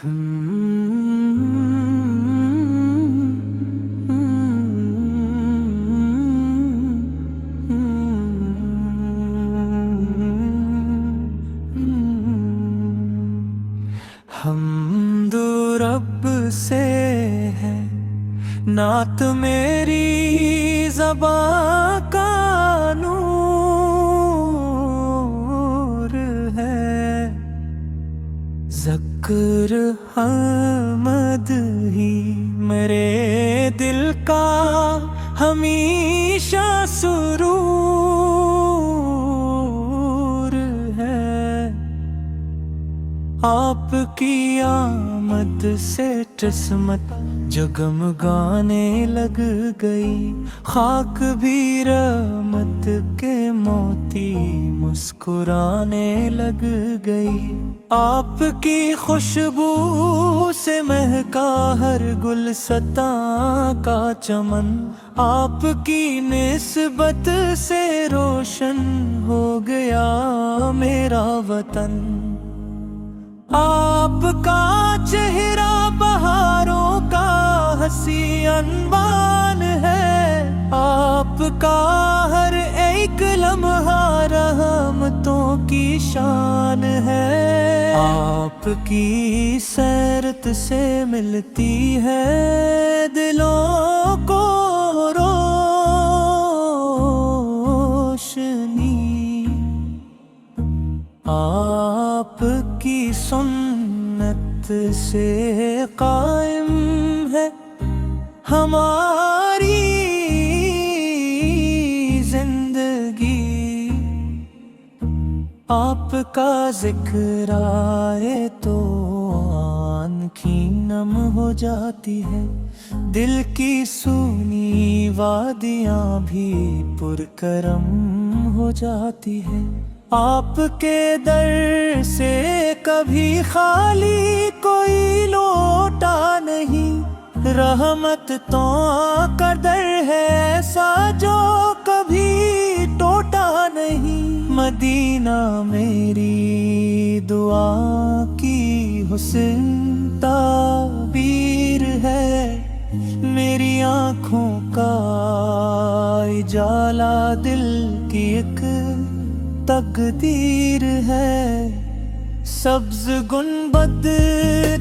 حمد رب سے ہے نعت میری زباں کا نور ہے، ذکر حمد ہی میرے دل کا ہمیشہ سرور ہے۔ آپ کی آمد سے قسمت جگمگانے لگ گئی، خاک بھی رحمت کے موتی مسکرانے لگ گئی۔ آپ کی خوشبو سے مہکا ہر گلستاں کا چمن، آپ کی نسبت سے روشن ہو گیا میرا وطن۔ آپ کا چہرہ بہاروں کا حسین عنوان ہے، آپ کا ہر ایک لمحہ رحمتوں کی شان ہے۔ آپ کی سیرت سے ملتی ہے دلوں کو روشنی، آپ کی سنت سے قائم ہے ہماری زندگی۔ آپ کا ذکر آئے تو آنکھیں نم ہو جاتی ہے، دل کی سونی وادیاں بھی پرکرم ہو جاتی ہے۔ آپ کے در سے کبھی خالی کوئی لوٹا نہیں، رحمت تو کا در ہے ایسا جو کبھی ٹوٹا نہیں۔ مدینہ میری دعا کی حسن تعبیر ہے، میری آنکھوں کا اجالا دل کی ایک تقدیر ہے۔ سبز گنبد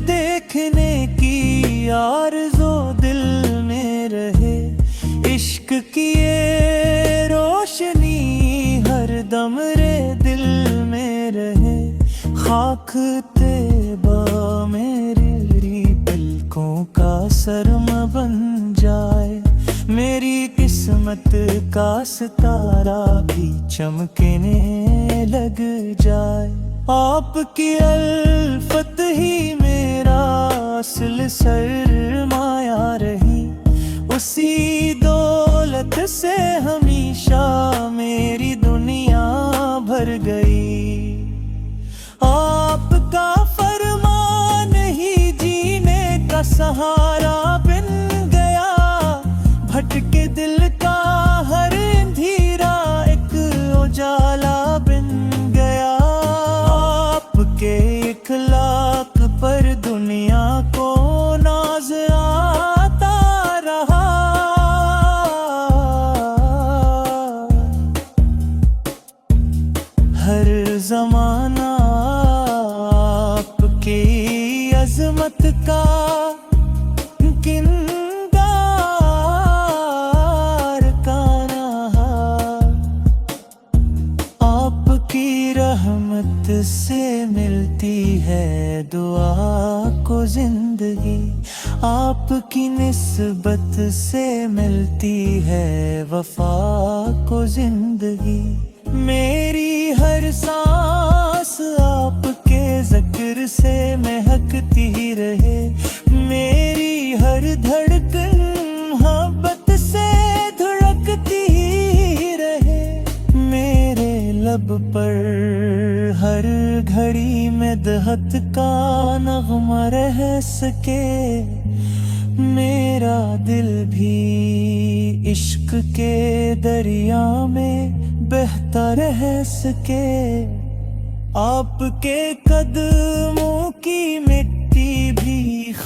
دیکھنے کی آرزو دل میں رہے، عشق کی یہ روشنی ہر دم رے دل میں رہے۔ خاک طیبہ میری پلکوں کا سرما بن جائے، میری قسمت کا ستارہ بھی چمکنے لگ جائے۔ آپ کی الفت ہی میرا اصل سرمایہ رہی، اسی دولت سے ہمیشہ میری دنیا بھر گئی۔ آپ کا فرمان ہی جینے کا سہارا بن گیا، بھٹکے دل کا ہر اندھیرا ایک اجالا بن گیا۔ آپ کے اخلاق پر دنیا کو ناز آتا رہا، ہر زمانہ آپ کی عظمت کا رحمت سے ملتی ہے دعا کو زندگی، آپ کی نسبت سے ملتی ہے وفا کو زندگی۔ میری ہر سانس آپ کے ذکر سے مہکتی رہے، میری ہر دھڑکن محبت سے دھڑکتی رہے، میرے لب پر ہر گھڑی میں دہت کا نغمہ رہ سکے، میرا دل بھی عشق کے دریا میں بہتا رہ سکے۔ آپ کے قدموں کی مٹی